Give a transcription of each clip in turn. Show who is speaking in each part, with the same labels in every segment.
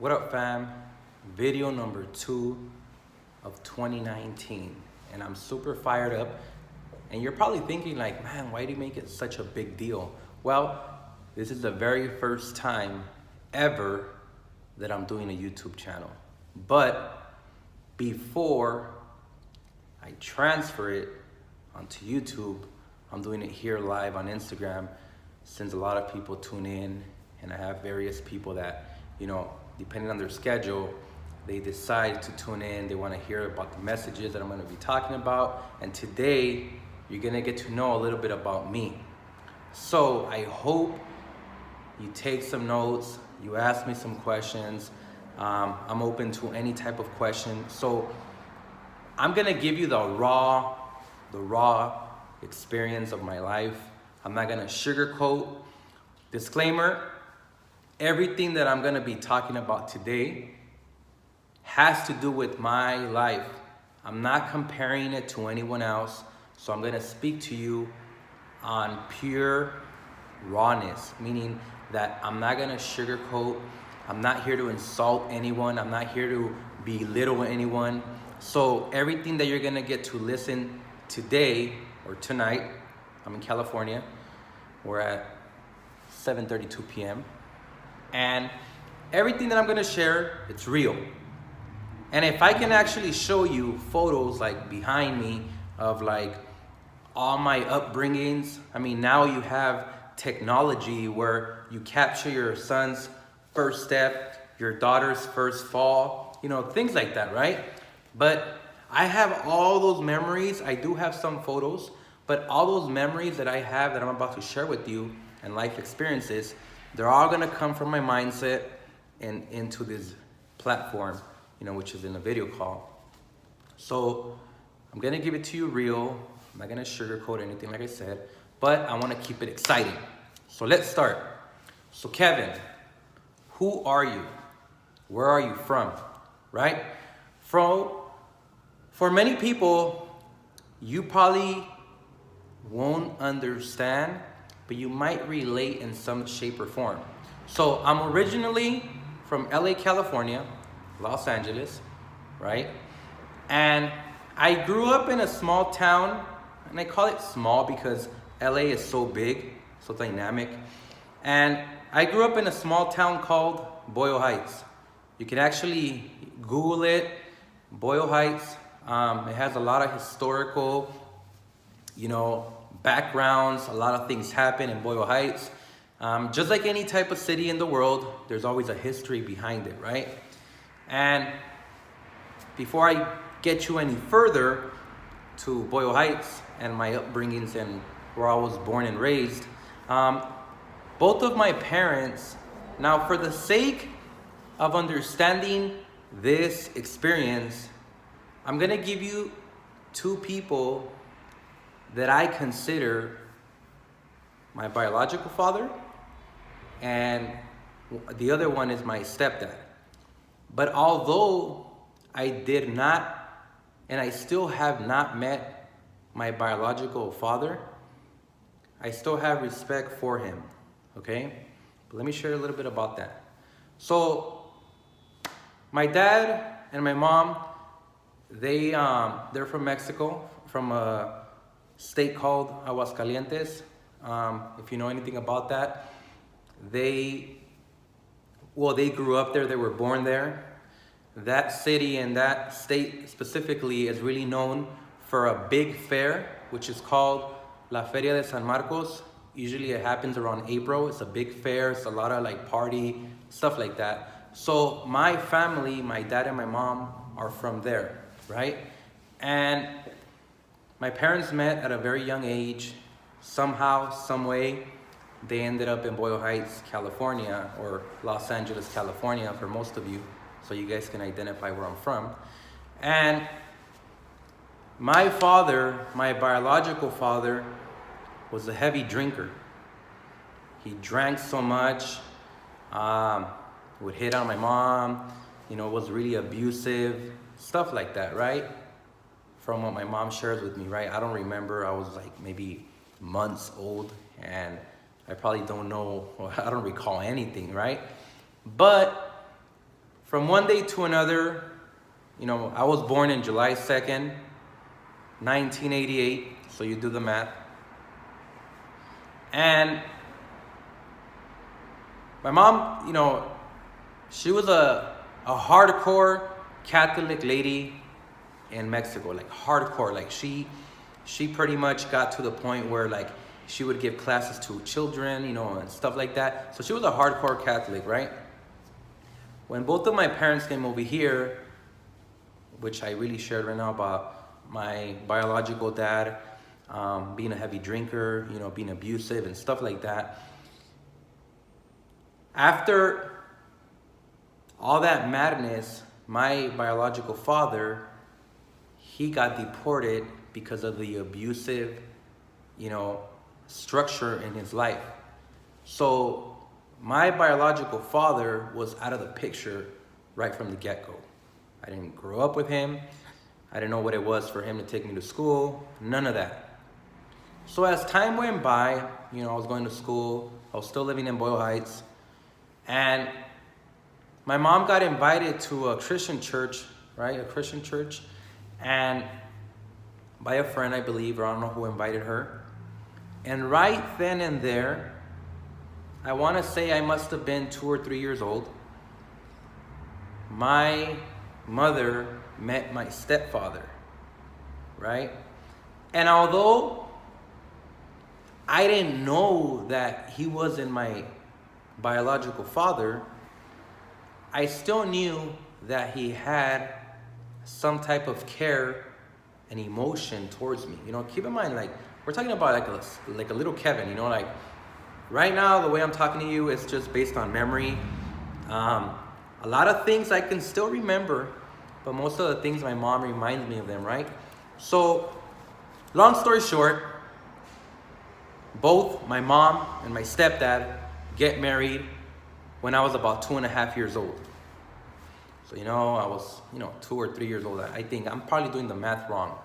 Speaker 1: What up, fam? Video number 2 of 2019, and I'm super fired up. And you're probably thinking like, man, why do you make it such a big deal? Well, this is the very first time ever that I'm doing a YouTube channel. But before I transfer it onto YouTube, I'm doing it here live on Instagram, since a lot of people tune in, and I have various people that, depending on their schedule, they decide to tune in. They want to hear about the messages that I'm going to be talking about. And today, you're going to get to know a little bit about me. So I hope you take some notes, you ask me some questions. I'm open to any type of question. So I'm going to give you the raw experience of my life. I'm not going to sugarcoat. Disclaimer, everything that I'm going to be talking about today has to do with my life. I'm not comparing it to anyone else. So I'm going to speak to you on pure rawness, meaning that I'm not going to sugarcoat. I'm not here to insult anyone. I'm not here to belittle anyone. So everything that you're going to get to listen today or tonight, I'm in California. We're at 7:32 p.m. And everything that I'm going to share, it's real. And if I can actually show you photos like behind me of like all my upbringings, now you have technology where you capture your son's first step, your daughter's first fall, things like that, right? But I have all those memories. I do have some photos, but all those memories that I have that I'm about to share with you and life experiences, they're all gonna come from my mindset and into this platform, which is in a video call. So I'm gonna give it to you real. I'm not gonna sugarcoat anything, like I said, but I wanna keep it exciting. So let's start. So Kevin, who are you? Where are you from, right? For many people, you probably won't understand, but you might relate in some shape or form. So I'm originally from LA, California, Los Angeles, right? And I grew up in a small town, and I call it small because LA is so big, so dynamic. And I grew up in a small town called Boyle Heights. You can actually Google it, Boyle Heights. It has a lot of historical, backgrounds. A lot of things happen in Boyle Heights. Just like any type of city in the world, there's always a history behind it, right? And before I get you any further to Boyle Heights and my upbringings and where I was born and raised, both of my parents, now for the sake of understanding this experience, I'm gonna give you two people that I consider my biological father, and the other one is my stepdad. But although I did not, and I still have not met my biological father, I still have respect for him, okay? But let me share a little bit about that. So my dad and my mom, they're from Mexico, from a state called Aguascalientes. If you know anything about that, they grew up there, they were born there. That city and that state specifically is really known for a big fair, which is called La Feria de San Marcos. Usually it happens around April. It's a big fair. It's a lot of like party, stuff like that. So my family, my dad and my mom are from there, right? And my parents met at a very young age. Somehow, some way, they ended up in Boyle Heights, California, or Los Angeles, California for most of you, so you guys can identify where I'm from. And my father, my biological father, was a heavy drinker. He drank so much, would hit on my mom, was really abusive, stuff like that, right? From what my mom shares with me, right? I don't remember, I was like maybe months old, and I probably don't know, I don't recall anything, right? But from one day to another, I was born in July 2nd, 1988, so you do the math. And my mom, she was a hardcore Catholic lady in Mexico, like hardcore. Like she pretty much got to the point where like she would give classes to children, and stuff like that. So she was a hardcore Catholic, right? When both of my parents came over here, which I really shared right now about my biological dad being a heavy drinker, being abusive and stuff like that. After all that madness, my biological father, he got deported because of the abusive, structure in his life. So my biological father was out of the picture right from the get-go. I didn't grow up with him. I didn't know what it was for him to take me to school, none of that. So as time went by, I was going to school, I was still living in Boyle Heights, and my mom got invited to a Christian church, right? A Christian church, and by a friend, I believe, or I don't know who invited her. And right then and there, I want to say I must have been 2 or 3 years old. My mother met my stepfather, right? And although I didn't know that he wasn't my biological father, I still knew that he had some type of care and emotion towards me. Keep in mind, like, we're talking about like a little Kevin, like right now, the way I'm talking to you is just based on memory. A lot of things I can still remember, but most of the things my mom reminds me of them, right? So, long story short, both my mom and my stepdad get married when I was about 2.5 years old. So, I was, 2 or 3 years old. I think I'm probably doing the math wrong.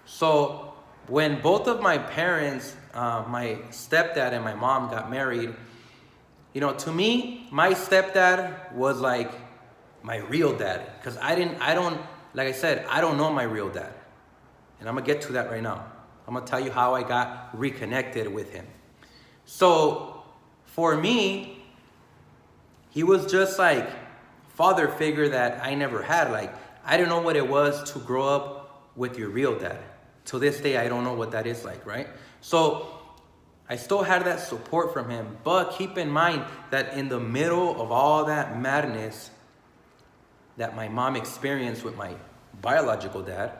Speaker 1: So, when both of my parents, my stepdad and my mom got married, to me, my stepdad was like my real dad. Because like I said, I don't know my real dad. And I'm going to get to that right now. I'm going to tell you how I got reconnected with him. So, for me, he was just like father figure that I never had. Like, I didn't know what it was to grow up with your real dad. To this day, I don't know what that is like, right? So I still had that support from him, but keep in mind that in the middle of all that madness that my mom experienced with my biological dad,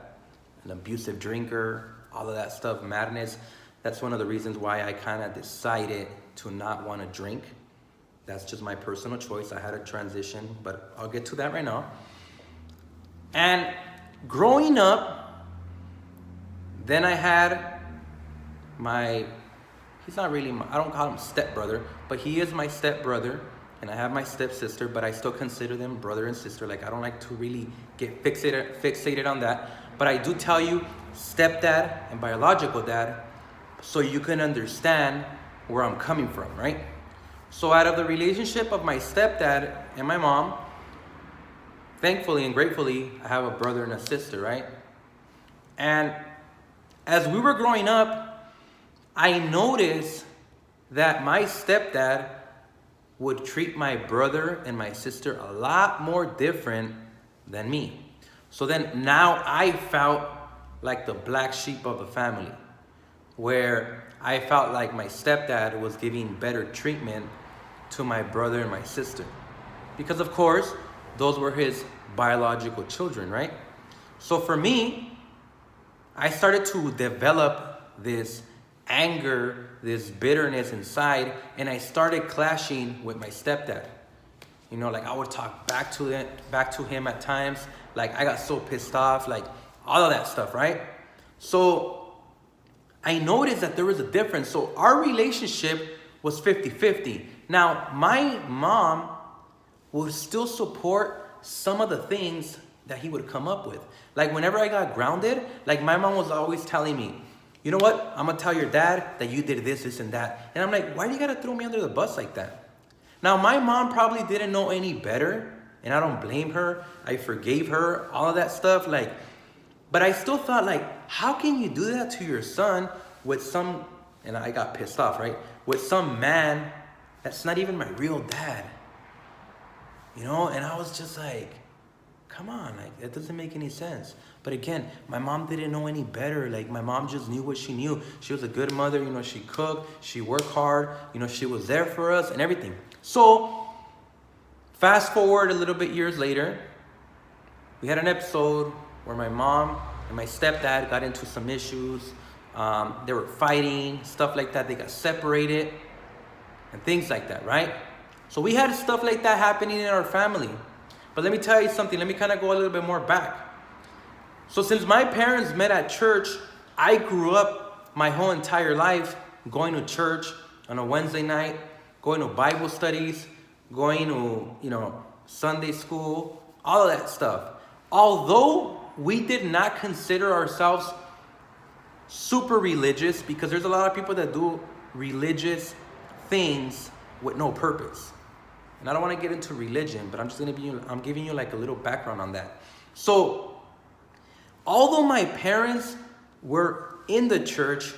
Speaker 1: an abusive drinker, all of that stuff, madness, that's one of the reasons why I kind of decided to not want to drink. That's just my personal choice. I had a transition, but I'll get to that right now. And growing up, then I had he's not really I don't call him stepbrother, but he is my stepbrother, and I have my stepsister, but I still consider them brother and sister. Like, I don't like to really get fixated on that. But I do tell you stepdad and biological dad so you can understand where I'm coming from, right? So out of the relationship of my stepdad and my mom, thankfully and gratefully, I have a brother and a sister, right? And as we were growing up, I noticed that my stepdad would treat my brother and my sister a lot more different than me. So then now I felt like the black sheep of the family, where I felt like my stepdad was giving better treatment to my brother and my sister. Because of course, those were his biological children, right? So for me, I started to develop this anger, this bitterness inside, and I started clashing with my stepdad. Like I would talk back to him at times. Like I got so pissed off, like all of that stuff, right? So I noticed that there was a difference. So our relationship was 50-50. Now, my mom would still support some of the things that he would come up with. Like whenever I got grounded, like my mom was always telling me, you know what? I'm going to tell your dad that you did this, this, and that. And I'm like, why do you got to throw me under the bus like that? Now, my mom probably didn't know any better and I don't blame her. I forgave her, all of that stuff. Like, but I still thought, like, how can you do that to your son with some, and I got pissed off, right? With some man that's not even my real dad. You know, and I was just like, come on, like, it doesn't make any sense. But again, my mom didn't know any better. Like, my mom just knew what she knew. She was a good mother, you know, she cooked, she worked hard, you know, she was there for us and everything. So, fast forward a little bit years later, we had an episode where my mom and my stepdad got into some issues. They were fighting, stuff like that. They got separated and things like that, right? So we had stuff like that happening in our family. But let me tell you something. Let me kind of go a little bit more back. So since my parents met at church, I grew up my whole entire life going to church on a Wednesday night, going to Bible studies, going to, you know, Sunday school, all of that stuff. Although we did not consider ourselves super religious, because there's a lot of people that do religious things with no purpose. And I don't want to get into religion, but I'm giving you like a little background on that. So, although my parents were in the church,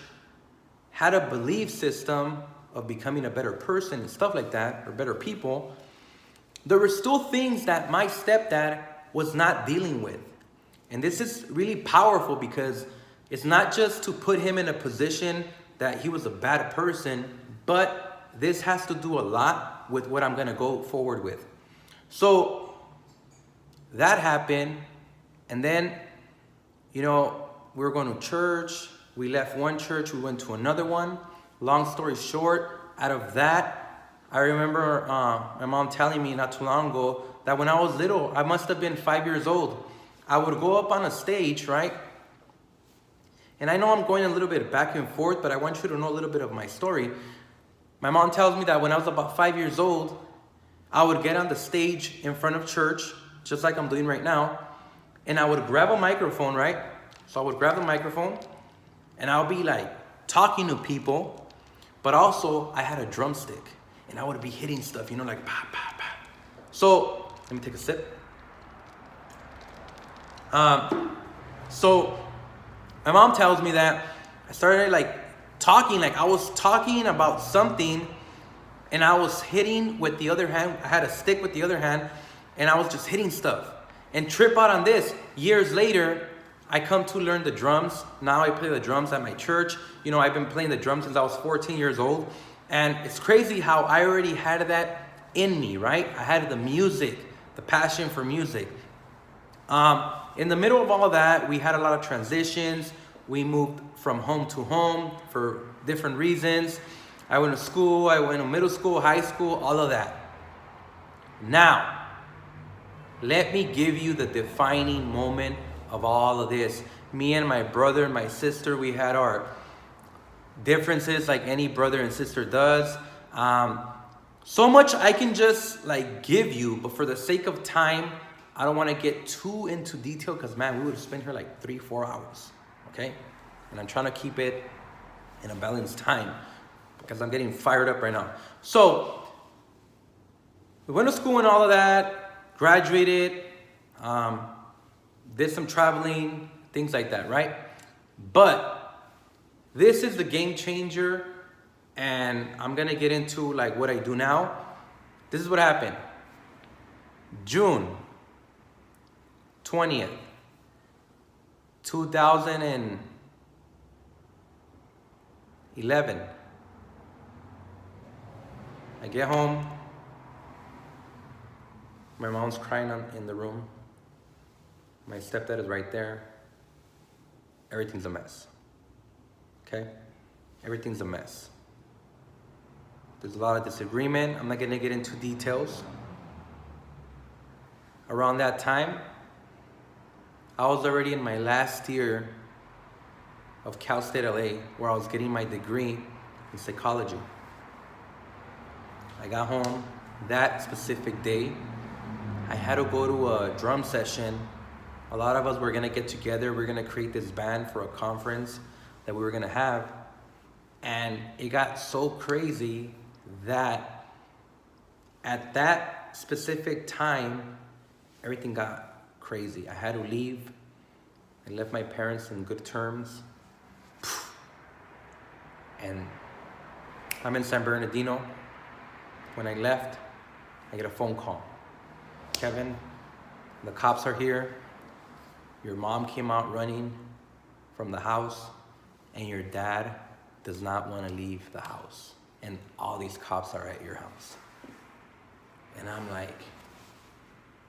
Speaker 1: had a belief system of becoming a better person and stuff like that, or better people, there were still things that my stepdad was not dealing with. And this is really powerful, because it's not just to put him in a position that he was a bad person, but this has to do a lot with what I'm going to go forward with. So that happened. And then, you know, we were going to church. We left one church. We went to another one. Long story short, out of that, I remember my mom telling me not too long ago that when I was little, I must have been 5 years old, I would go up on a stage, right? And I know I'm going a little bit back and forth, but I want you to know a little bit of my story. My mom tells me that when I was about 5 years old, I would get on the stage in front of church, just like I'm doing right now, and I would grab a microphone, right? So I would grab the microphone, and I'll be like talking to people, but also I had a drumstick, and I would be hitting stuff, you know, like pa, pa, pa. So, let me take a sip. So, my mom tells me that I started like talking, like I was talking about something, and I was hitting with the other hand. I had a stick with the other hand, and I was just hitting stuff. And trip out on this, years later, I come to learn the drums. Now I play the drums at my church. You know, I've been playing the drums since I was 14 years old. And it's crazy how I already had that in me, right? I had the music, the passion for music. In the middle of all that, we had a lot of transitions. We moved from home to home for different reasons. I went to school, I went to middle school, high school, all of that. Now, let me give you the defining moment of all of this. Me and my brother and my sister, we had our differences like any brother and sister does. So much I can just like give you, but for the sake of time, I don't want to get too into detail, because man, we would have spent here like 3-4 hours. Okay? And I'm trying to keep it in a balanced time, because I'm getting fired up right now. So, we went to school and all of that, graduated, did some traveling, things like that, right? But this is the game changer, and I'm going to get into like what I do now. This is what happened. June 20th, 2011. I get home. My mom's crying in the room. My stepdad is right there. Everything's a mess. Okay? Everything's a mess. There's a lot of disagreement. I'm not going to get into details. Around that time, I was already in my last year of Cal State LA, where I was getting my degree in psychology. I got home that specific day. I had to go to a drum session. A lot of us were gonna get together. We're gonna create this band for a conference that we were gonna have. And it got so crazy that at that specific time, everything got crazy. I had to leave. I left my parents in good terms. And I'm in San Bernardino. When I left, I get a phone call. Kevin, the cops are here. Your mom came out running from the house, and your dad does not want to leave the house. And all these cops are at your house. And I'm like,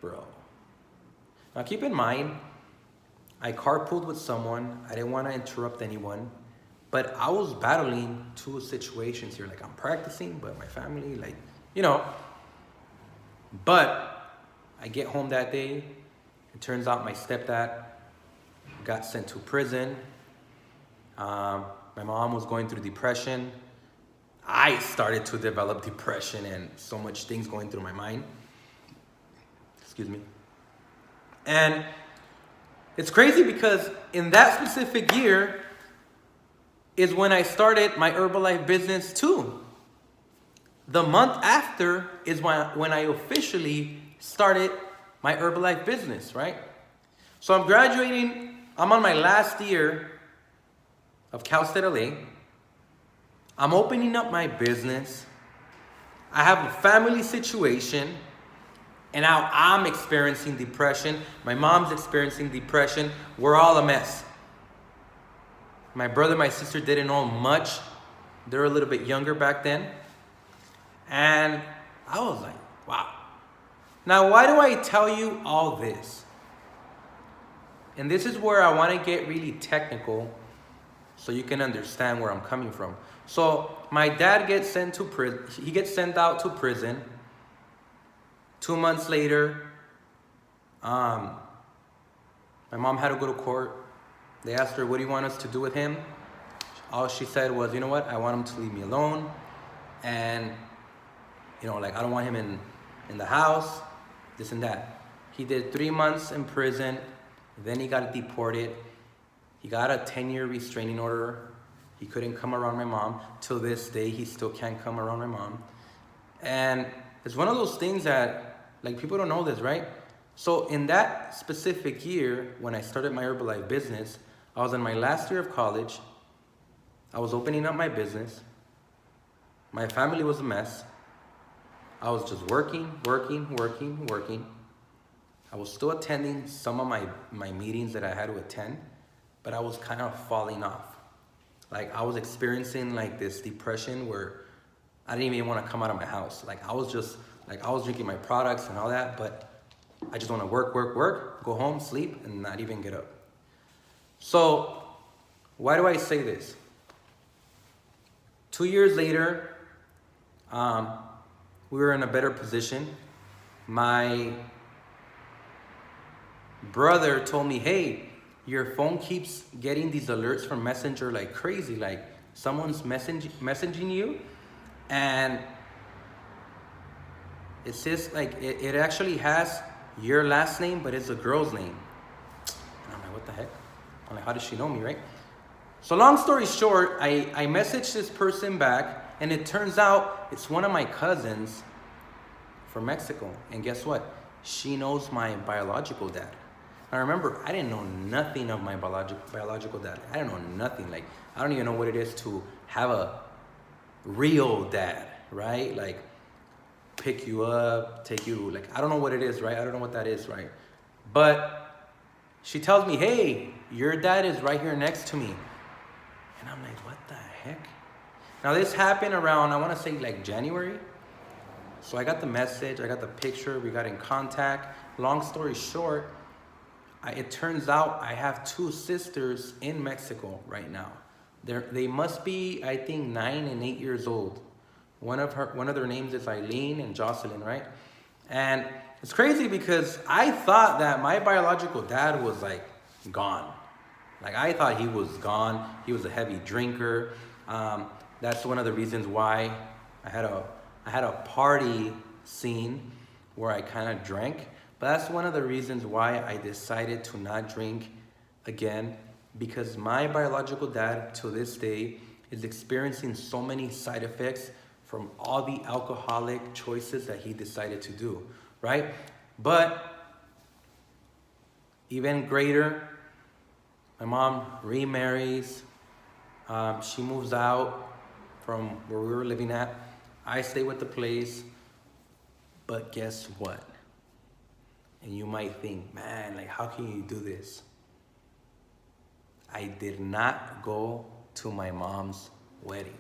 Speaker 1: bro. Now keep in mind, I carpooled with someone. I didn't want to interrupt anyone. But I was battling two situations here. Like, I'm practicing, but my family, like, you know. But I get home that day. It turns out my stepdad got sent to prison. My mom was going through depression. I started to develop depression and so much things going through my mind. Excuse me. And it's crazy because in that specific year is when I started my Herbalife business too. The month after is when I officially started my Herbalife business, right? So I'm graduating. I'm on my last year of Cal State LA. I'm opening up my business. I have a family situation. And now I'm experiencing depression. My mom's experiencing depression. We're all a mess. My brother, my sister didn't know much. They were a little bit younger back then. And I was like, wow. Now, why do I tell you all this? And this is where I want to get really technical so you can understand where I'm coming from. So my dad gets sent to prison. He gets sent out to prison. 2 months later, my mom had to go to court. They asked her, what do you want us to do with him? All she said was, you know what? I want him to leave me alone. And, you know, like, I don't want him in the house, this and that. He did 3 months in prison. Then he got deported. He got a 10-year restraining order. He couldn't come around my mom. Till this day, he still can't come around my mom. And it's one of those things that, like, people don't know this, right? So in that specific year, when I started my Herbalife business, I was in my last year of college. I was opening up my business. My family was a mess. I was just working. I was still attending some of my meetings that I had to attend, but I was kind of falling off. Like, I was experiencing like this depression where I didn't even want to come out of my house. Like, I was drinking my products and all that, but I just want to work, go home, sleep, and not even get up. So, why do I say this? 2 years later, we were in a better position. My brother told me, hey, your phone keeps getting these alerts from Messenger like crazy, like someone's messaging you, and it says like it actually has your last name, but it's a girl's name. And I'm like, what the heck? I'm like, how does she know me, right? So long story short, I messaged this person back, and it turns out it's one of my cousins from Mexico. And guess what? She knows my biological dad. Now remember, I didn't know nothing of my biological dad. I didn't know nothing. Like, I don't even know what it is to have a real dad, right? Like, pick you up, take you, like, I don't know what it is, right? I don't know what that is, right? But she tells me, hey, your dad is right here next to me. And I'm like, what the heck? Now this happened around, I want to say like January. So I got the message, I got the picture, we got in contact. Long story short, it turns out I have two sisters in Mexico right now. They must be, I think, 9 and 8 years old. One of their names is Eileen and Jocelyn, right? And it's crazy because I thought that my biological dad was like gone. Like, I thought he was gone. He was a heavy drinker. That's one of the reasons why I had a party scene where I kind of drank. But that's one of the reasons why I decided to not drink again, because my biological dad to this day is experiencing so many side effects from all the alcoholic choices that he decided to do, right? But even greater, my mom remarries. She moves out from where we were living at. I stay with the place. But guess what? And you might think, man, like, how can you do this? I did not go to my mom's wedding.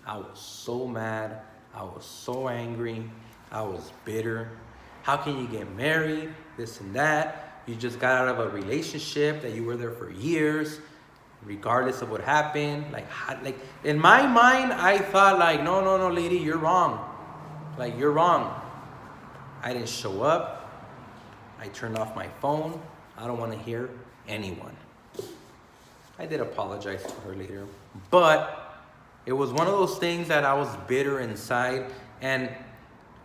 Speaker 1: I was so mad. I was so angry. I was bitter. How can you get married? This and that. You just got out of a relationship that you were there for years, regardless of what happened. Like in my mind, I thought like, no, lady, you're wrong. Like, you're wrong. I didn't show up. I turned off my phone. I don't want to hear anyone. I did apologize to her later, but it was one of those things that I was bitter inside, and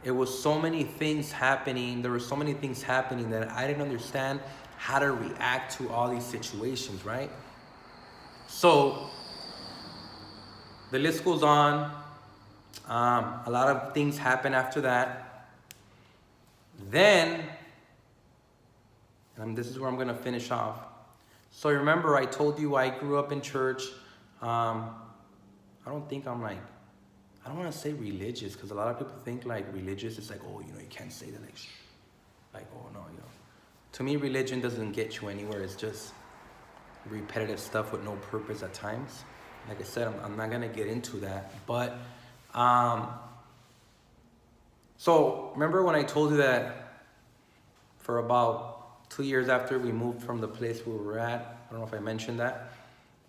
Speaker 1: it was so many things happening. There were so many things happening that I didn't understand how to react to all these situations, right? So the list goes on. A lot of things happen after that. Then, and this is where I'm going to finish off. So remember, I told you I grew up in church. I don't think I'm like, I don't want to say religious, because a lot of people think like religious is like, oh, you can't say that, like, oh no, To me, religion doesn't get you anywhere. It's just repetitive stuff with no purpose at times. Like I said, I'm not going to get into that. But, so remember when I told you that for about 2 years after we moved from the place where we were at, I don't know if I mentioned that,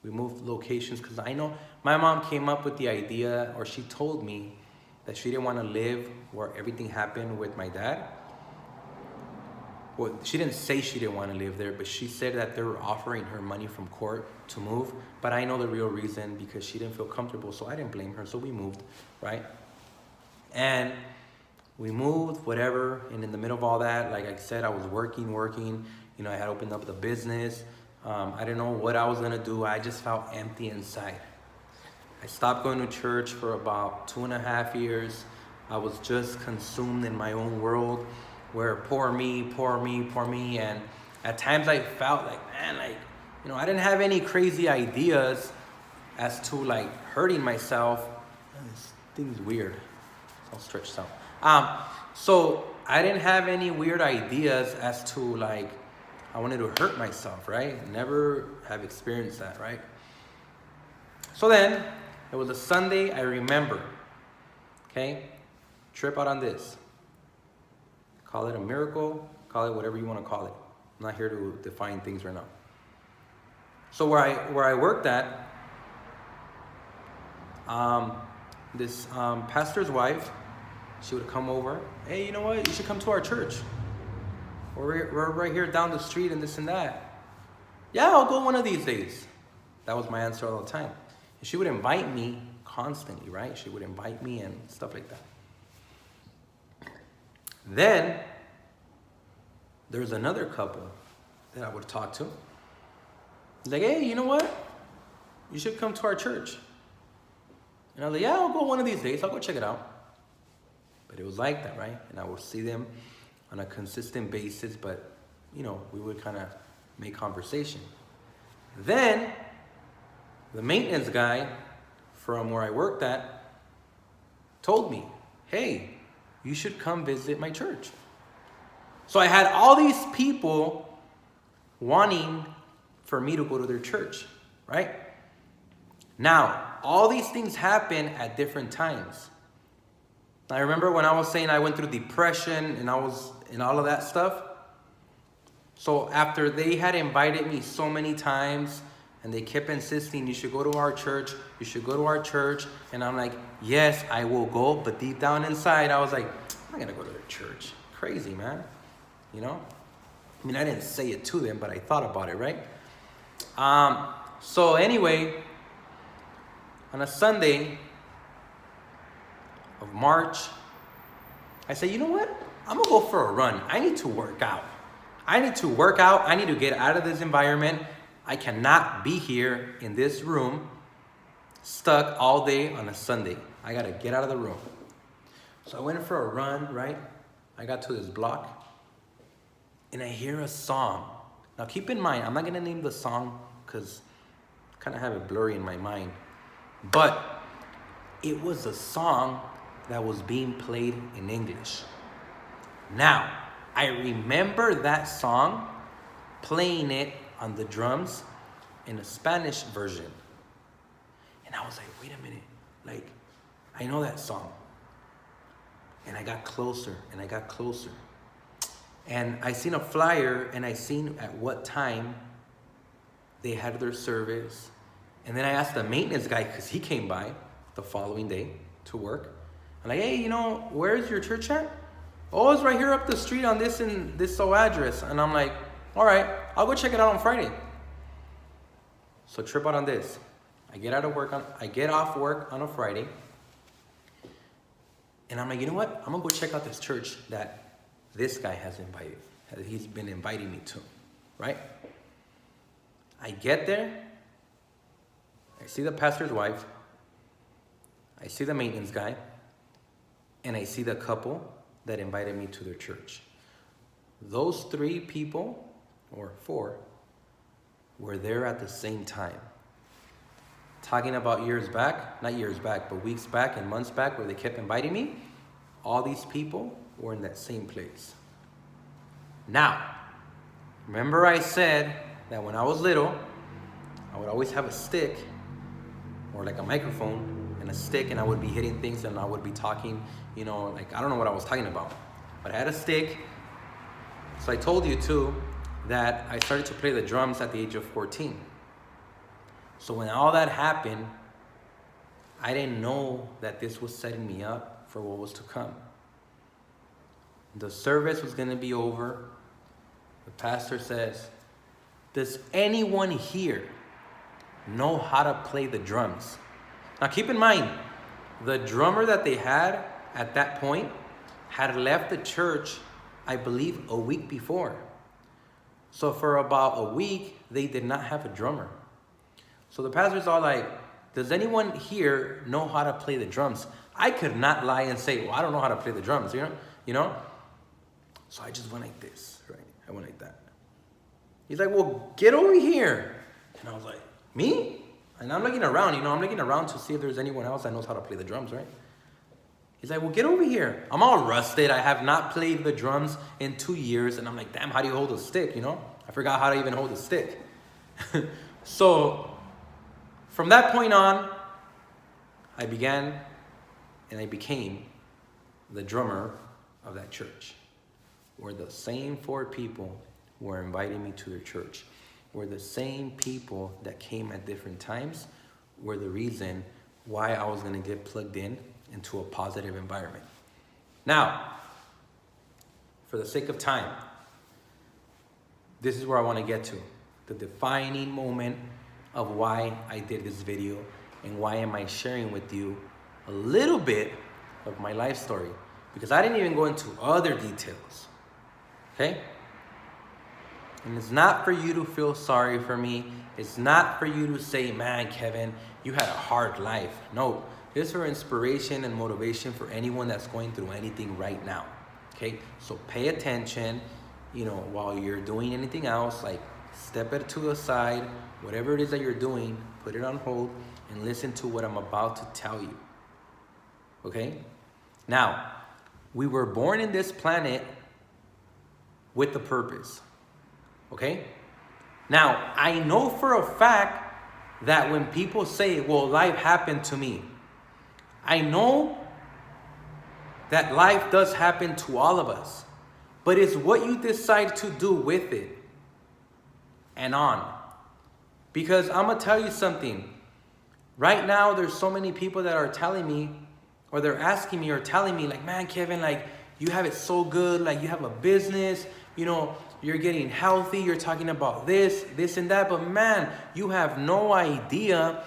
Speaker 1: we moved locations because I know my mom came up with the idea, or she told me that she didn't want to live where everything happened with my dad. Well, she didn't say she didn't want to live there, but she said that they were offering her money from court to move. But I know the real reason, because she didn't feel comfortable, so I didn't blame her. So we moved, right? And we moved, whatever. And in the middle of all that, like I said, I was working. I had opened up the business. I didn't know what I was going to do. I just felt empty inside. I stopped going to church for about 2.5 years. I was just consumed in my own world, where poor me. And at times I felt like, man, I didn't have any crazy ideas as to like hurting myself. Man, this thing's weird. It's all stretched out. So I didn't have any weird ideas as to like, I wanted to hurt myself, right? Never have experienced that, right? So then, it was a Sunday, I remember. Okay? Trip out on this. Call it a miracle, call it whatever you want to call it. I'm not here to define things right now. So where I worked at, this pastor's wife, she would come over. Hey, you know what? You should come to our church. We're right here down the street and this and that. Yeah, I'll go one of these days. That was my answer all the time. And she would invite me constantly, right? She would invite me and stuff like that. Then, there's another couple that I would talk to. Like, hey, you know what? You should come to our church. And I was like, yeah, I'll go one of these days. I'll go check it out. But it was like that, right? And I would see them on a consistent basis, but, we would kind of make conversation. Then, the maintenance guy from where I worked at told me, hey, you should come visit my church. So I had all these people wanting for me to go to their church, right? Now, all these things happen at different times. I remember when I was saying I went through depression and I was in all of that stuff. So after they had invited me so many times and they kept insisting, you should go to our church, you should go to our church. And I'm like, yes, I will go. But deep down inside, I was like, I'm not going to go to their church. Crazy, man. I didn't say it to them, but I thought about it, right? So anyway, on a Sunday of March, I said, you know what? I'm going to go for a run. I need to work out. I need to get out of this environment. I cannot be here in this room stuck all day on a Sunday. I got to get out of the room. So I went for a run, right? I got to this block. and I hear a song. Now keep in mind, I'm not gonna name the song because I kind of have it blurry in my mind. But it was a song that was being played in English. Now, I remember that song, playing it on the drums in a Spanish version. And I was like, wait a minute, like, I know that song. And I got closer and I got closer. And I seen a flyer and I seen at what time they had their service. And then I asked the maintenance guy, because he came by the following day to work. I'm like, hey, where's your church at? Oh, it's right here up the street on this and this address. And I'm like, all right, I'll go check it out on Friday. So trip out on this. I get off work on a Friday. And I'm like, you know what? I'm gonna go check out this church that this guy has invited, that he's been inviting me to, right? I get there, I see the pastor's wife, I see the maintenance guy, and I see the couple that invited me to their church. Those 3 people, or 4, were there at the same time. Talking about not years back, but weeks back and months back where they kept inviting me, all these people were in that same place. Now, remember I said that when I was little, I would always have a stick or like a microphone and a stick, and I would be hitting things and I would be talking, like I don't know what I was talking about, but I had a stick. So I told you too that I started to play the drums at the age of 14. So when all that happened, I didn't know that this was setting me up for what was to come. The service was going to be over. The pastor says, does anyone here know how to play the drums? Now keep in mind, the drummer that they had at that point had left the church, I believe, a week before. So for about a week, they did not have a drummer. So the pastor's all like, does anyone here know how to play the drums? I could not lie and say, well, I don't know how to play the drums, you know? So I just went like this, right? I went like that. He's like, well, get over here. And I was like, me? And I'm looking around, I'm looking around to see if there's anyone else that knows how to play the drums, right? He's like, well, get over here. I'm all rusted. I have not played the drums in 2 years. And I'm like, damn, how do you hold a stick, I forgot how to even hold a stick. So from that point on, I became the drummer of that church, where the same 4 people were inviting me to their church, where the same people that came at different times were the reason why I was going to get plugged into a positive environment. Now, for the sake of time, this is where I want to get to, the defining moment of why I did this video and why am I sharing with you a little bit of my life story, because I didn't even go into other details, okay? And it's not for you to feel sorry for me. It's not for you to say, man, Kevin, you had a hard life. No, this is for inspiration and motivation for anyone that's going through anything right now, okay? So pay attention, while you're doing anything else, like step it to the side, whatever it is that you're doing, put it on hold and listen to what I'm about to tell you, okay? Now, we were born in this planet with a purpose, okay? Now, I know for a fact that when people say, well, life happened to me, I know that life does happen to all of us, but it's what you decide to do with it and on. Because I'm going to tell you something. Right now, there's so many people that are telling me, or they're asking me or telling me, like, man, Kevin, like, you have it so good. Like, you have a business, you're getting healthy. You're talking about this and that. But man, you have no idea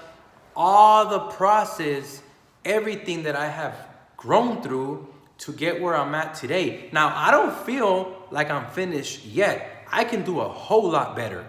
Speaker 1: all the process, everything that I have grown through to get where I'm at today. Now, I don't feel like I'm finished yet. I can do a whole lot better.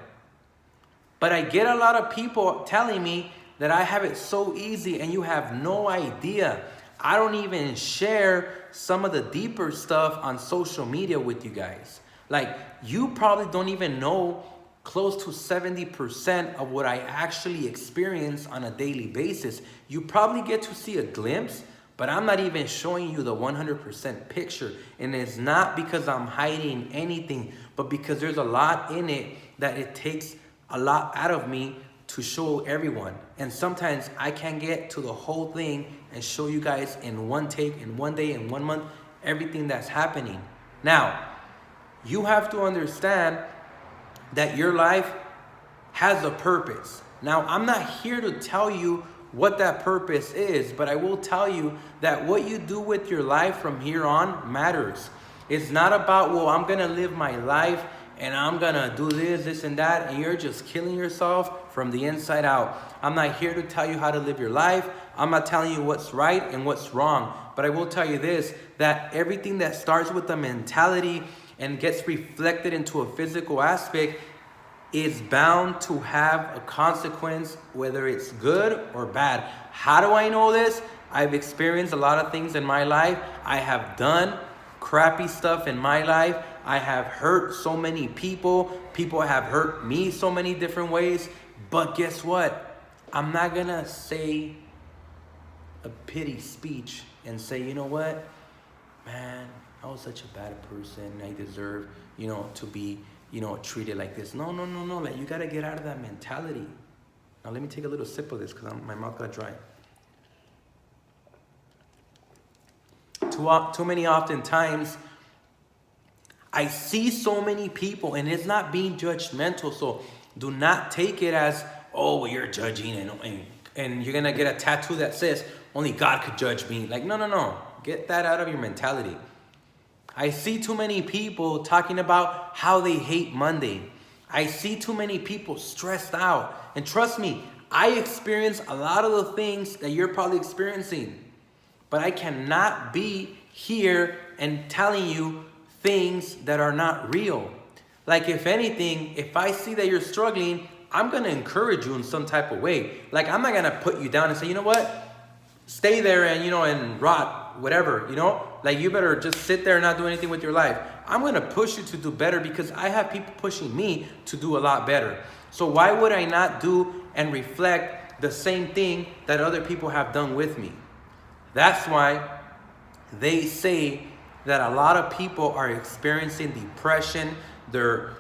Speaker 1: But I get a lot of people telling me that I have it so easy and you have no idea. I don't even share some of the deeper stuff on social media with you guys. Like, you probably don't even know close to 70% of what I actually experience on a daily basis. You probably get to see a glimpse, but I'm not even showing you the 100% picture. And it's not because I'm hiding anything, but because there's a lot in it that it takes a lot out of me to show everyone. And sometimes I can't get to the whole thing and show you guys in one take, in one day, in 1 month, everything that's happening. Now, you have to understand that your life has a purpose. Now, I'm not here to tell you what that purpose is, but I will tell you that what you do with your life from here on matters. It's not about, well, I'm gonna live my life and I'm gonna do this and that, and you're just killing yourself from the inside out. I'm not here to tell you how to live your life. I'm not telling you what's right and what's wrong, but I will tell you this, that everything that starts with a mentality and gets reflected into a physical aspect is bound to have a consequence, whether it's good or bad. How do I know this? I've experienced a lot of things in my life. I have done crappy stuff in my life. I have hurt so many people. People have hurt me so many different ways. But guess what? I'm not gonna say a pity speech and say, you know what? Man, I was such a bad person. I deserve, to be, treated like this. No. Like, you gotta get out of that mentality. Now let me take a little sip of this because my mouth got dry. Too many oftentimes, I see so many people, and it's not being judgmental, so do not take it as, oh, well, you're judging and you're gonna get a tattoo that says, only God could judge me. Like, no. Get that out of your mentality. I see too many people talking about how they hate Monday. I see too many people stressed out. And trust me, I experience a lot of the things that you're probably experiencing. But I cannot be here and telling you things that are not real. Like, if anything, if I see that you're struggling, I'm going to encourage you in some type of way. Like, I'm not going to put you down and say, you know what? Stay there and, and rot, whatever, Like, you better just sit there and not do anything with your life. I'm going to push you to do better because I have people pushing me to do a lot better. So why would I not do and reflect the same thing that other people have done with me? That's why they say that a lot of people are experiencing depression. They're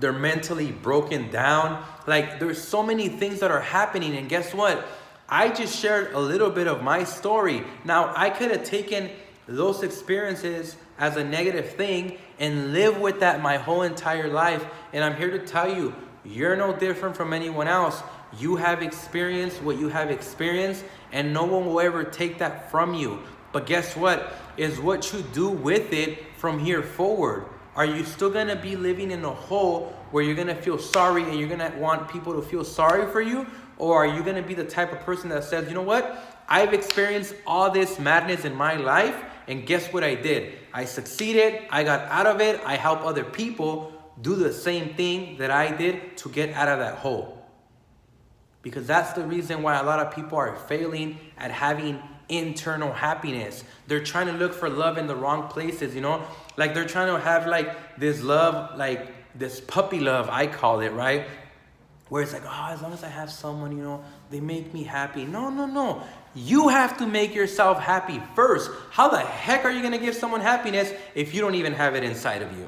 Speaker 1: mentally broken down. Like, there's so many things that are happening. And guess what? I just shared a little bit of my story. Now, I could have taken those experiences as a negative thing and live with that my whole entire life. And I'm here to tell you, you're no different from anyone else. You have experienced what you have experienced, and no one will ever take that from you. But guess what? Is what you do with it from here forward. Are you still going to be living in a hole where you're going to feel sorry and you're going to want people to feel sorry for you? Or are you going to be the type of person that says, you know what? I've experienced all this madness in my life, and guess what I did? I succeeded. I got out of it. I help other people do the same thing that I did to get out of that hole. Because that's the reason why a lot of people are failing at having internal happiness. They're trying to look for love in the wrong places, Like, they're trying to have like this love, like this puppy love, I call it, right? Where it's like, oh, as long as I have someone, they make me happy. No. You have to make yourself happy first. How the heck are you going to give someone happiness if you don't even have it inside of you?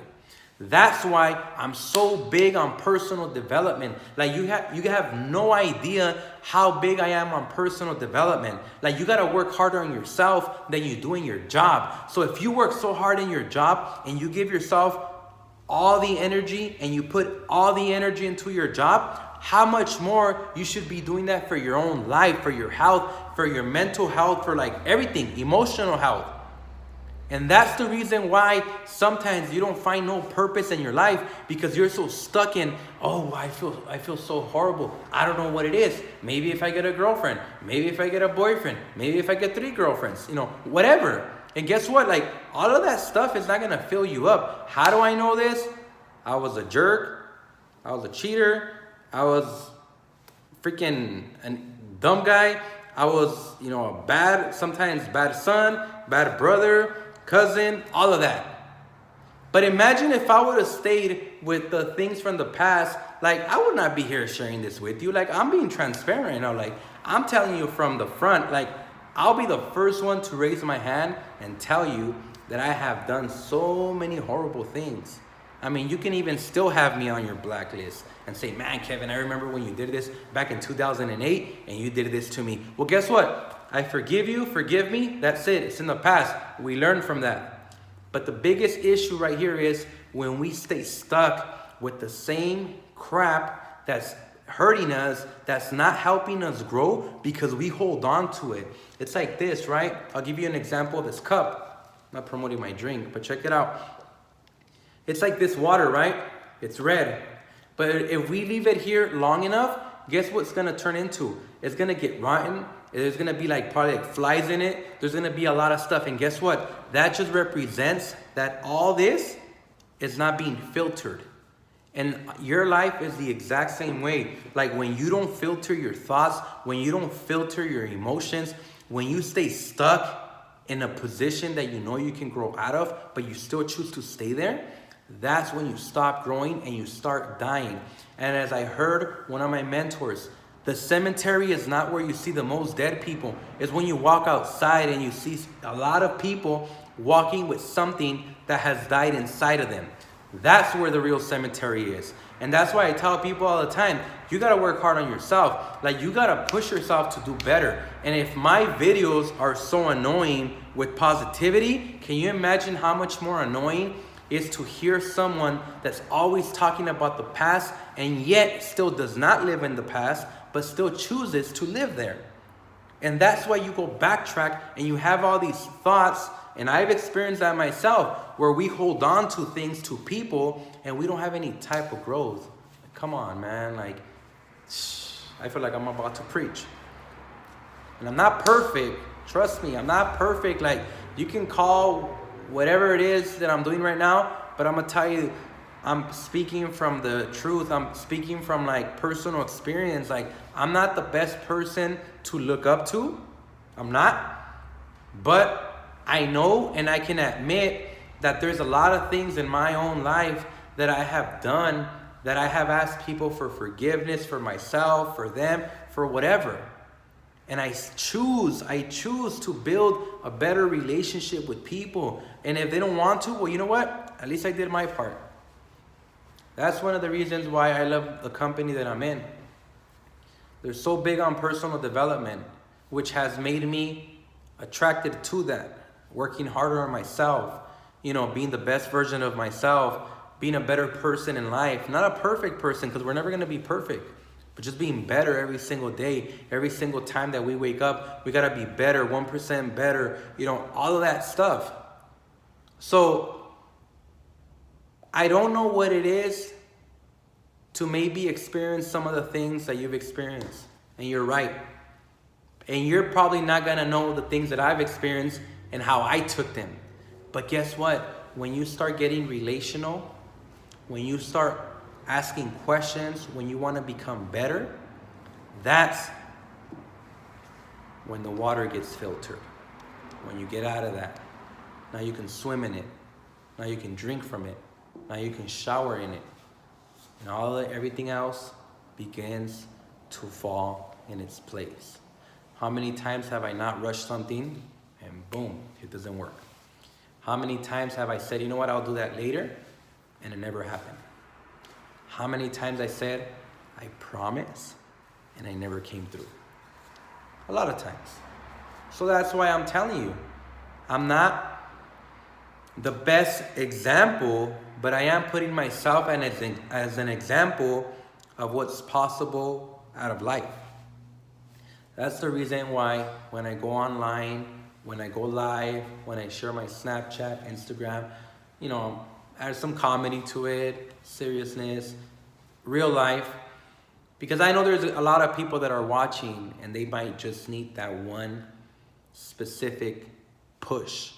Speaker 1: That's why I'm so big on personal development. Like, you have no idea how big I am on personal development. Like, you got to work harder on yourself than you do in your job. So if you work so hard in your job and you give yourself all the energy and you put all the energy into your job, how much more you should be doing that for your own life, for your health, for your mental health, for like everything, emotional health. And that's the reason why sometimes you don't find no purpose in your life, because you're so stuck in, oh, I feel so horrible. I don't know what it is. Maybe if I get a girlfriend, maybe if I get a boyfriend, maybe if I get 3 girlfriends, whatever. And guess what? Like, all of that stuff is not going to fill you up. How do I know this? I was a jerk. I was a cheater. I was freaking a dumb guy. I was, sometimes bad son, bad brother, cousin, all of that. But imagine if I would have stayed with the things from the past, like I would not be here sharing this with you. Like I'm being transparent, you know, like I'm telling you from the front, like I'll be the first one to raise my hand and tell you that I have done so many horrible things. I mean, you can even still have me on your blacklist and say, man, Kevin, I remember when you did this back in 2008 and you did this to me. Well, guess what? I forgive you, forgive me. That's it. It's in the past. We learned from that. But the biggest issue right here is when we stay stuck with the same crap that's hurting us, that's not helping us grow because we hold on to it. It's like this, right? I'll give you an example of this cup. I'm not promoting my drink, but check it out. It's like this water, right? It's red. But if we leave it here long enough, guess what's gonna turn into? It's gonna get rotten. There's gonna be probably flies in it. There's gonna be a lot of stuff. And guess what? That just represents that all this is not being filtered. And your life is the exact same way. Like when you don't filter your thoughts, when you don't filter your emotions, when you stay stuck in a position that you know you can grow out of, but you still choose to stay there, that's when you stop growing and you start dying. And as I heard one of my mentors, the cemetery is not where you see the most dead people. It's when you walk outside and you see a lot of people walking with something that has died inside of them. That's where the real cemetery is. And that's why I tell people all the time, you gotta work hard on yourself. Like you gotta push yourself to do better. And if my videos are so annoying with positivity, can you imagine how much more annoying is to hear someone that's always talking about the past and yet still does not live in the past, but still chooses to live there. And that's why you go backtrack and you have all these thoughts, and I've experienced that myself, where we hold on to things, to people, and we don't have any type of growth. Come on, man, I feel like I'm about to preach. And I'm not perfect, trust me, I'm not perfect. Like, you can call whatever it is that I'm doing right now, but I'm gonna tell you, I'm speaking from the truth. I'm speaking from personal experience. I'm not the best person to look up to. I'm not. But I know and I can admit that there's a lot of things in my own life that I have done, that I have asked people for forgiveness, for myself, for them, for whatever. And I choose to build a better relationship with people. And if they don't want to, well, you know what? At least I did my part. That's one of the reasons why I love the company that I'm in. They're so big on personal development, which has made me attracted to that. Working harder on myself, being the best version of myself, being a better person in life. Not a perfect person, because we're never going to be perfect. But just being better every single day, every single time that we wake up, we gotta be better, 1% better, all of that stuff. So I don't know what it is to maybe experience some of the things that you've experienced. And you're right. And you're probably not gonna know the things that I've experienced and how I took them. But guess what? When you start getting relational, when you start asking questions, when you want to become better, that's when the water gets filtered. When you get out of that, now you can swim in it. Now you can drink from it. Now you can shower in it. And everything else begins to fall in its place. How many times have I not rushed something and boom, it doesn't work? How many times have I said, you know what, I'll do that later, and it never happened? How many times I said, I promise, and I never came through? A lot of times. So that's why I'm telling you, I'm not the best example, but I am putting myself as an example of what's possible out of life. That's the reason why when I go online, when I go live, when I share my Snapchat, Instagram, add some comedy to it, seriousness, real life. Because I know there's a lot of people that are watching and they might just need that one specific push.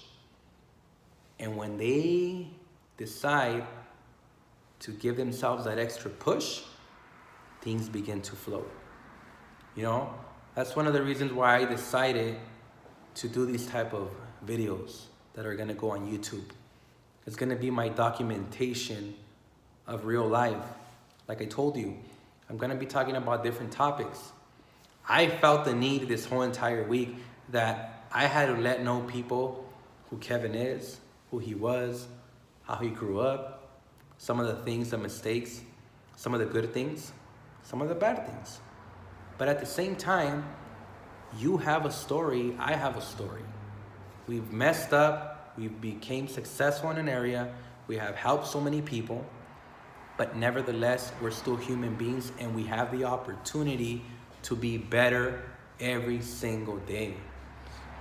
Speaker 1: And when they decide to give themselves that extra push, things begin to flow. That's one of the reasons why I decided to do these type of videos that are gonna go on YouTube. It's gonna be my documentation of real life. Like I told you, I'm gonna be talking about different topics. I felt the need this whole entire week that I had to let know people who Kevin is, who he was, how he grew up, some of the things, the mistakes, some of the good things, some of the bad things. But at the same time, you have a story, I have a story. We've messed up, we became successful in an area, we have helped so many people, but nevertheless, we're still human beings and we have the opportunity to be better every single day.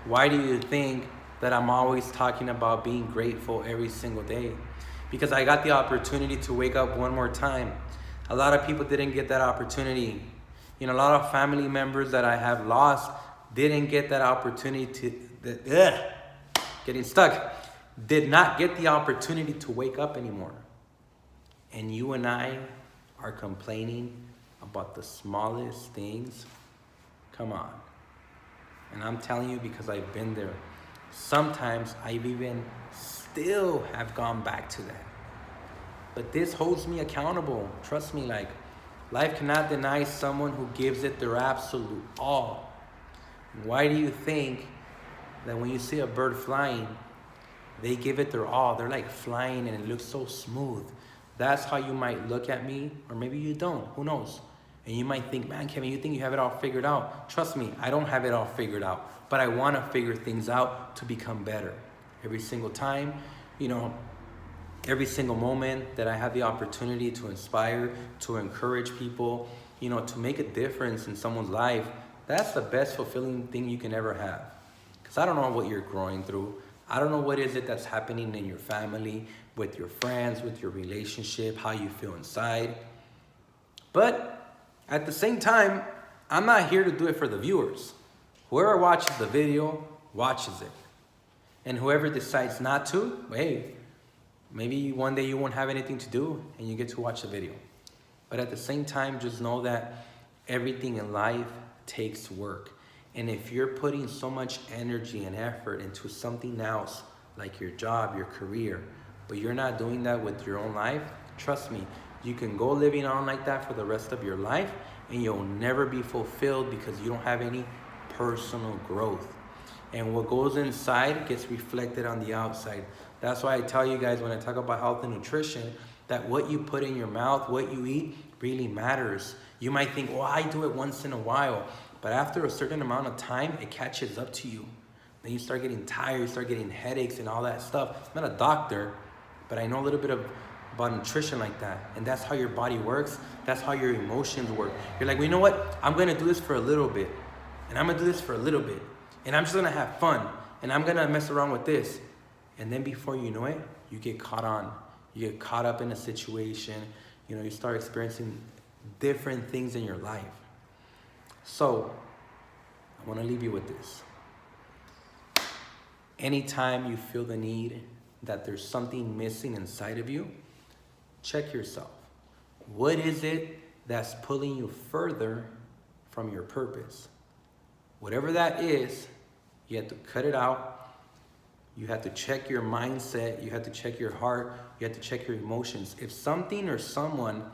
Speaker 1: Why do you think that I'm always talking about being grateful every single day? Because I got the opportunity to wake up one more time. A lot of people didn't get that opportunity. You know, a lot of family members that I have lost didn't get that opportunity getting stuck, did not get the opportunity to wake up anymore. And you and I are complaining about the smallest things. Come on. And I'm telling you because I've been there. Sometimes I've even still have gone back to that. But this holds me accountable. Trust me, like, life cannot deny someone who gives it their absolute all. Why do you think that when you see a bird flying, they give it their all? They're like flying and it looks so smooth. That's how you might look at me, or maybe you don't, who knows? And you might think, man, Kevin, you think you have it all figured out. Trust me, I don't have it all figured out, but I want to figure things out to become better. Every single time, you know, every single moment that I have the opportunity to inspire, to encourage people, you know, to make a difference in someone's life, that's the best fulfilling thing you can ever have. Because I don't know what you're growing through. I don't know what is it that's happening in your family, with your friends, with your relationship, how you feel inside. But at the same time, I'm not here to do it for the viewers. Whoever watches the video watches it. And whoever decides not to, hey, maybe one day you won't have anything to do and you get to watch the video. But at the same time, just know that everything in life takes work. And if you're putting so much energy and effort into something else, like your job, your career, but you're not doing that with your own life, trust me, you can go living on like that for the rest of your life and you'll never be fulfilled because you don't have any personal growth. And what goes inside gets reflected on the outside. That's why I tell you guys when I talk about health and nutrition, that what you put in your mouth, what you eat, really matters. You might think, well, I do it once in a while. But after a certain amount of time, it catches up to you. Then you start getting tired, you start getting headaches and all that stuff. I'm not a doctor, but I know a little bit about nutrition like that. And that's how your body works. That's how your emotions work. You're like, well, you know what? I'm going to do this for a little bit. And I'm going to do this for a little bit. And I'm just going to have fun. And I'm going to mess around with this. And then before you know it, you get caught on. You get caught up in a situation. You know, you start experiencing different things in your life. So, I want to leave you with this. Anytime you feel the need that there's something missing inside of you, check yourself. What is it that's pulling you further from your purpose? Whatever that is, you have to cut it out. You have to check your mindset. You have to check your heart. You have to check your emotions. If something or someone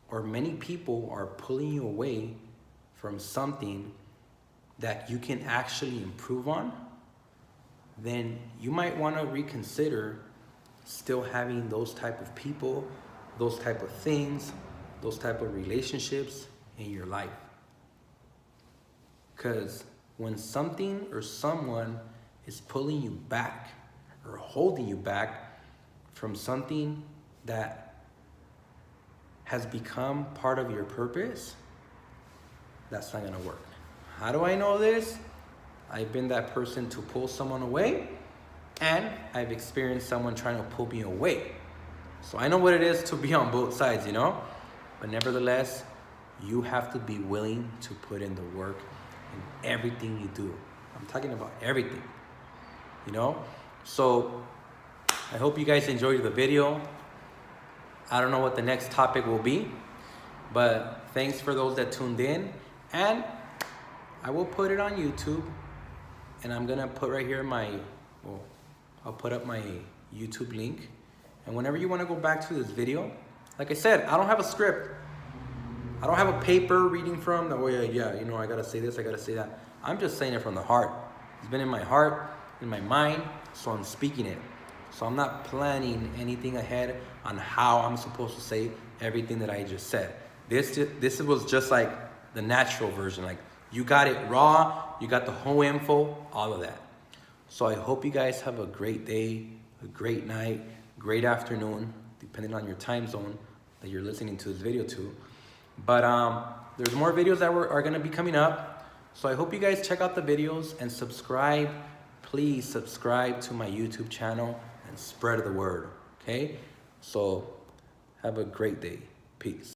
Speaker 1: or many people are pulling you away from something that you can actually improve on, then you might want to reconsider still having those type of people, those type of things, those type of relationships in your life. Because when something or someone is pulling you back or holding you back from something that has become part of your purpose, that's not gonna work. How do I know this? I've been that person to pull someone away, and I've experienced someone trying to pull me away. So I know what it is to be on both sides, you know? But nevertheless, you have to be willing to put in the work in everything you do. I'm talking about everything, you know? So I hope you guys enjoyed the video. I don't know what the next topic will be, but thanks for those that tuned in. And I will put it on YouTube, and I'm gonna put right here I'll put up my YouTube link And whenever you want to go back to this video, like I said, I don't have a script. I don't have a paper reading from that way. Yeah, you know, I gotta say this, I gotta say that. I'm just saying it from the heart. It's been in my heart, in my mind, so I'm speaking it. So I'm not planning anything ahead on how I'm supposed to say everything that I just said. This was just like the natural version. Like, you got it raw, you got the whole info, all of that. So I hope you guys have a great day, a great night, great afternoon, depending on your time zone that you're listening to this video to. But there's more videos that are gonna be coming up. So I hope you guys check out the videos and subscribe. Please subscribe to my YouTube channel and spread the word, okay? So have a great day. Peace.